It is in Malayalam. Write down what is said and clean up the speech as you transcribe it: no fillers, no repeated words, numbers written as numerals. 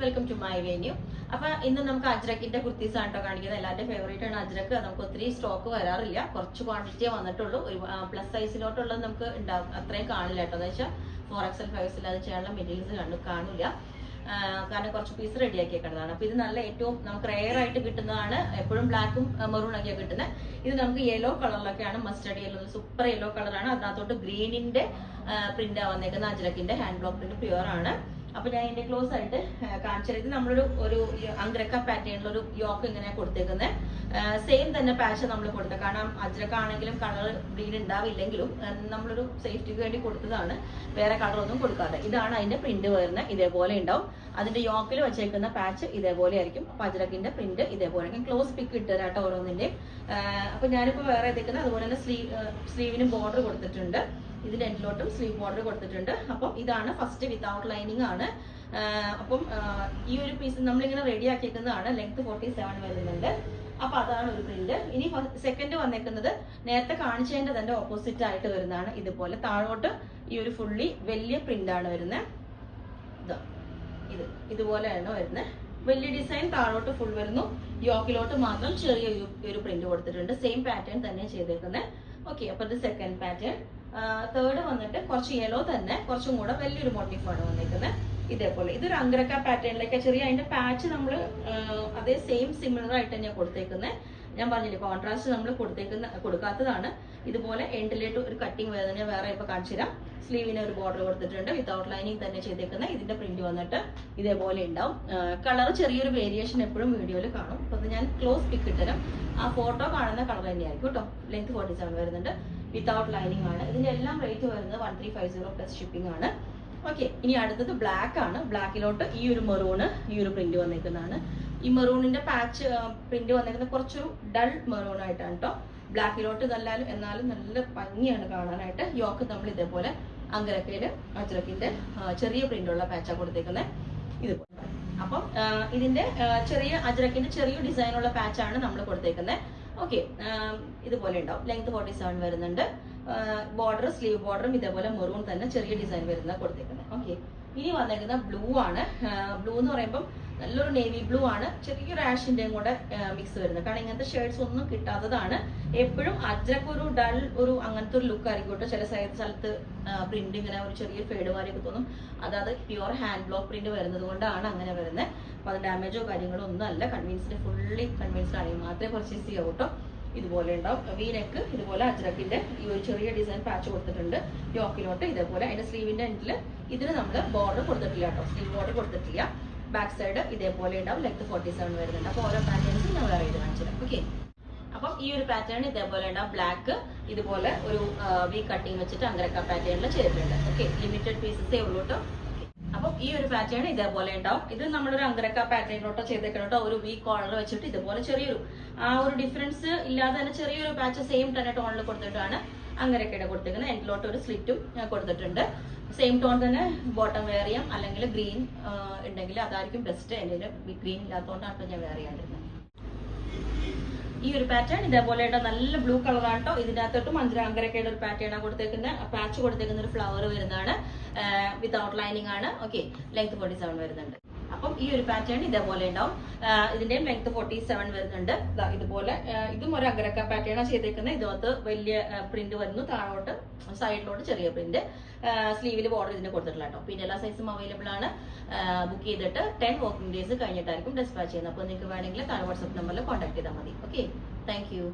Welcome to my venue. അപ്പൊ ഇന്ന് നമുക്ക് അജ്രക്കിന്റെ കുർത്തീസ് ആണ് കേട്ടോ കാണിക്കുന്നത്. എല്ലാവരുടെ ഫേവറേറ്റ് ആണ് അജ്രക്ക്. നമുക്ക് ഒത്തിരി സ്റ്റോക്ക് വരാറില്ല, കുറച്ച് ക്വാണ്ടിറ്റിയേ വന്നിട്ടുള്ളൂ. ഒരു പ്ലസ് സൈസിലോട്ടുള്ളത് നമുക്ക് ഉണ്ടാവും, അത്രയും കാണില്ല കേട്ടോ. എന്ന് വെച്ചാൽ 4XL 5XL അത് ചെയ്യാനുള്ള മെറ്റീരിയൽസ് കാണില്ല, കാരണം കുറച്ച് പീസ് റെഡിയാക്കി വെക്കേണ്ടതാണ്. അപ്പൊ ഇത് നല്ല ഏറ്റവും നമുക്ക് റെയർ ആയിട്ട് കിട്ടുന്നതാണ്. എപ്പോഴും ബ്ലാക്കും മെറൂൺ ഒക്കെയാണ് കിട്ടുന്നത്. ഇത് നമുക്ക് യെല്ലോ കളറിലൊക്കെയാണ്, മസ്റ്റർഡ് യെല്ലോ, സൂപ്പർ യെല്ലോ കളറാണ്. അതിനകത്തോട്ട് ഗ്രീനിന്റെ പ്രിന്റ് വന്നേക്കുന്ന അജ്രക്കിന്റെ ഹാൻഡ് ബ്ലോക്ക് പ്രിന്റ് പ്യുവർ ആണ്. അപ്പൊ ഞാൻ ഇതിന്റെ ക്ലോസ് ആയിട്ട് കാണിച്ചത്, ഇത് നമ്മളൊരു അങ്ക്രക്ക പാറ്റേണിലൊരു യോക്ക് ഇങ്ങനെയാണ് കൊടുത്തേക്കുന്നത്. സെയിം തന്നെ പാച്ച് നമ്മൾ കൊടുത്തത്, കാരണം അജ്രക്ക ആണെങ്കിലും കളർ ഗ്രീൻ ഉണ്ടാവില്ലെങ്കിലും നമ്മളൊരു സേഫ്റ്റിക്ക് വേണ്ടി കൊടുത്തതാണ്, വേറെ കളറൊന്നും കൊടുക്കാതെ. ഇതാണ് അതിന്റെ പ്രിന്റ് വരുന്നത്, ഇതേപോലെ ഉണ്ടാവും. അതിന്റെ യോക്കിൽ വെച്ചേക്കുന്ന പാച്ച് ഇതേപോലെ ആയിരിക്കും. അപ്പൊ അജ്രക്കിന്റെ പ്രിന്റ് ഇതേപോലെ ആയിരിക്കും. ക്ലോസ് പിക്ക് ഇട്ടുതരാട്ടോ ഓരോന്നിന്റെയും. അപ്പൊ ഞാനിപ്പോ വേറെ എത്തിക്കുന്നത്, അതുപോലെ തന്നെ സ്ലീവിന് ബോർഡർ കൊടുത്തിട്ടുണ്ട്. ഇതിന്റെ എൻഡിലോട്ടും സ്ലീവ് ബോർഡർ കൊടുത്തിട്ടുണ്ട്. അപ്പം ഇതാണ് ഫസ്റ്റ് വിത്തൗട്ട് ലൈനിങ് ആണ്. അപ്പം ഈ ഒരു പീസ് നമ്മളിങ്ങനെ റെഡി ആക്കിയേക്കുന്നതാണ്. ലെങ്ത് 47 വരുന്നുണ്ട്. അപ്പൊ അതാണ് ഒരു പ്രിന്റ്. ഇനി സെക്കൻഡ് വന്നേക്കുന്നത് നേരത്തെ കാണിച്ചതിന്റെ തന്നെ ഓപ്പോസിറ്റ് ആയിട്ട് വരുന്നതാണ്. ഇതുപോലെ താഴോട്ട് ഈ ഒരു ഫുള്ളി വലിയ പ്രിന്റ് ആണ് വരുന്നത്. ഇതുപോലെയാണ് വരുന്നത്. വലിയ ഡിസൈൻ താഴോട്ട് ഫുൾ വരുന്നു, യോക്കിലോട്ട് മാത്രം ചെറിയ ഒരു പ്രിന്റ് കൊടുത്തിട്ടുണ്ട്. സെയിം പാറ്റേൺ തന്നെ ചെയ്തേക്കുന്നത്. ഓക്കെ, അപ്പൊ ഇത് സെക്കൻഡ് പാറ്റേൺ. തേർഡ് വന്നിട്ട് കുറച്ച് യെല്ലോ തന്നെ, കുറച്ചും കൂടെ വലിയൊരു മോട്ടീഫാണ് വന്നേക്കുന്നത്. ഇതേപോലെ ഇതൊരു അങ്ക്രക്ക പാറ്റേണിലേക്ക് ചെറിയ അതിന്റെ പാച്ച് നമ്മൾ അതേ സെയിം സിമിലർ ആയിട്ട് തന്നെയാണ് കൊടുത്തേക്കുന്നത്. ഞാൻ പറഞ്ഞില്ലേ, കോൺട്രാസ്റ്റ് നമ്മൾ കൊടുക്കാത്തതാണ്. ഇതുപോലെ എൻഡിലേക്ക് ഒരു കട്ടിങ് വേദന വേറെ ഇപ്പൊ കാണിച്ചു തരാം. സ്ലീവിന് ഒരു ബോർഡർ കൊടുത്തിട്ടുണ്ട്, വിത്തൗട്ട് ലൈനിങ് തന്നെ ചെയ്തേക്കുന്നത്. ഇതിന്റെ പ്രിന്റ് വന്നിട്ട് ഇതേപോലെ ഉണ്ടാവും. കളർ ചെറിയൊരു വേരിയേഷൻ എപ്പോഴും വീഡിയോയിൽ കാണും. അപ്പൊ ഞാൻ ക്ലോസ് പിക്ക് ഇട്ടുതരാം. ആ ഫോട്ടോ കാണുന്ന കളർ തന്നെയായിരിക്കും കേട്ടോ. ലെങ്ത് 47 വരുന്നുണ്ട്, വിത്തൗട്ട് ലൈനിങ് ആണ്. ഇതിന്റെ എല്ലാം റേറ്റ് വരുന്നത് 1350 പ്ലസ് ഷിപ്പിംഗ് ആണ്. ഓക്കെ, ഇനി അടുത്തത് ബ്ലാക്ക് ആണ്. ബ്ലാക്കിലോട്ട് ഈ ഒരു മെറൂണ്, ഈ ഒരു പ്രിന്റ് വന്നേക്കുന്നതാണ്. ഈ മെറൂണിന്റെ പാച്ച് പ്രിന്റ് വന്നേക്കുന്നത് കുറച്ചൊരു ഡൾ മെറൂൺ ആയിട്ടാണ് കേട്ടോ. ബ്ലാക്കിലോട്ട് എന്നാലും നല്ല ഭംഗിയാണ് കാണാനായിട്ട്. യോക്ക് നമ്മൾ ഇതേപോലെ അങ്ക്രക്കയില് അജ്രക്കിന്റെ ചെറിയ പ്രിന്റുള്ള പാച്ചാണ് കൊടുത്തേക്കുന്നത്. ഇതുപോലെ അപ്പം ഇതിന്റെ ചെറിയ അജ്രക്കിന്റെ ചെറിയ ഡിസൈനുള്ള പാച്ചാണ് നമ്മൾ കൊടുത്തേക്കുന്നത്. ഓക്കെ, ഇതുപോലെ ഉണ്ടാവും. ലെങ്ത് 47 വരുന്നുണ്ട്. ബോർഡർ, സ്ലീവ് ബോർഡറും ഇതേപോലെ മെറൂൺ തന്നെ ചെറിയ ഡിസൈൻ വരുന്ന കൊടുത്തേക്കുന്നത്. ഓക്കെ, ഇനി വന്നേക്കുന്ന ബ്ലൂ ആണ്. ബ്ലൂ എന്ന് പറയുമ്പോൾ നല്ലൊരു നേവി ബ്ലൂ ആണ്, ചെറിയൊരു ആഷിന്റെയും കൂടെ മിക്സ് വരുന്നത്. കാരണം ഇങ്ങനത്തെ ഷെയ്ഡ്സ് ഒന്നും കിട്ടാത്തതാണ്. എപ്പോഴും അജ്രക്ക് ഒരു ഡൾ ഒരു അങ്ങനത്തെ ഒരു ലുക്ക് ആയിരിക്കും കേട്ടോ. ചില സ്ഥലത്ത് പ്രിന്റ് ഇങ്ങനെ ഒരു ചെറിയ ഫേഡ് മാറിയൊക്കെ തോന്നും. അതായത് പ്യുവർ ഹാൻഡ് ബ്ലോക്ക് പ്രിന്റ് വരുന്നത് കൊണ്ടാണ് അങ്ങനെ വരുന്നത്. അപ്പൊ അത് ഡാമേജോ കാര്യങ്ങളോ ഒന്നും അല്ല. ഫുള്ളി കൺവിൻസ്ഡ് ആണെങ്കിൽ മാത്രമേ പർച്ചേസ് ചെയ്യാവൂ കേട്ടോ. ഇതുപോലെ ഉണ്ടാവും. വീനെക്ക് ഇതുപോലെ അജ്രക്കിന്റെ ഈ ഒരു ചെറിയ ഡിസൈൻ പാച്ച് കൊടുത്തിട്ടുണ്ട്. യോക്കിലോട്ട് ഇതേപോലെ. അതിന്റെ സ്ലീവിന്റെ എൻഡിൽ ഇതിന് നമ്മൾ ബോർഡർ കൊടുത്തിട്ടില്ല കേട്ടോ, സ്ലീവ് ബോർഡർ കൊടുത്തിട്ടില്ല. ബാക്ക് സൈഡ് ഇതേപോലെ ഉണ്ടാവും. ലെങ്ത് 47 വരുന്നുണ്ട്. അപ്പൊ ഓരോ പാറ്റേൺസും ഞാൻ വേറെ ഇത് കാണിച്ചിടാം. ഓക്കെ, അപ്പം ഈ ഒരു പാറ്റേൺ ഇതേപോലെ ഉണ്ടാവും. ബ്ലാക്ക് ഇതുപോലെ ഒരു വി കട്ടിങ് വെച്ചിട്ട് അങ്ക്രക്ക പാറ്റേണിൽ ചെയ്തിട്ടുണ്ട്. ഓക്കെ, ലിമിറ്റഡ് പീസസേ ഉള്ളൂ കേട്ടോ. അപ്പം ഈ ഒരു പാറ്റേൺ ഇതേപോലെ ഉണ്ടാവും. ഇത് നമ്മളൊരു അങ്ക്രക്ക പാറ്റേണിലോട്ടോ ചെയ്തേക്കണോട്ടോ. ഒരു വി കോളർ വെച്ചിട്ട് ഇതുപോലെ ചെറിയൊരു ഒരു ഡിഫറൻസ് ഇല്ലാതെ തന്നെ ചെറിയൊരു പാച്ച് സെയിം തന്നെ ടോണിൽ കൊടുത്തിട്ടാണ് അങ്ക്രക്കയുടെ കൊടുത്തേക്കുന്നത്. എൻഡിലോട്ട് ഒരു സ്ലിറ്റും കൊടുത്തിട്ടുണ്ട്. സെയിം ടോൺ തന്നെ ബോട്ടം വെയർ ചെയ്യാം, അല്ലെങ്കിൽ ഗ്രീൻ ഉണ്ടെങ്കിൽ അതായിരിക്കും ബെസ്റ്റ്. എൻ്റെ ഗ്രീൻ ഇല്ലാത്തതുകൊണ്ടാണ് ഞാൻ വെയർ ചെയ്യാണ്ടിരുന്നത്. ഈ ഒരു പാറ്റേൺ ഇതേപോലെ നല്ല ബ്ലൂ കളറാണ് കേട്ടോ. ഇതിനകത്തോട്ടും അങ്ക്രക്കയുടെ ഒരു പാറ്റേൺ ആണ് കൊടുത്തേക്കുന്നത്. പാച്ച് കൊടുത്തേക്കുന്ന ഒരു ഫ്ലവർ വരുന്നതാണ്. വിത്തൗട്ട് ലൈനിങ് ആണ്. ഓക്കെ, ലെങ്ത് 47 വരുന്നുണ്ട്. അപ്പം ഈ ഒരു പാറ്റേൺ ഇതേപോലെ ഉണ്ടാവും. ഇതിന്റെയും ലെങ്ത് 47 വരുന്നുണ്ട്. ഇതുപോലെ ഇതും ഒരു അങ്ക്രക്ക പാറ്റേൺ ആണ് ചെയ്തേക്കുന്നത്. ഇതിനകത്ത് വലിയ പ്രിന്റ് വരുന്നു, താഴോട്ട് സൈഡിലോട്ട് ചെറിയ പ്രിന്റ്. സ്ലീവിൽ ബോർഡർ ഇതിന് കൊടുത്തിട്ടില്ല കേട്ടോ. പിന്നെ എല്ലാ സൈസും അവൈലബിൾ ആണ്. ബുക്ക് ചെയ്തിട്ട് 10 വർക്കിംഗ് ഡേയ്സ് കഴിഞ്ഞിട്ടായിരിക്കും ഡിസ്പാച്ച് ചെയ്യുന്നത്. അപ്പോൾ നിങ്ങൾക്ക് വേണമെങ്കിൽ താഴെ വാട്സ്ആപ്പ് നമ്പറിൽ കോൺടാക്ട് ചെയ്താൽ മതി. Okay, thank you.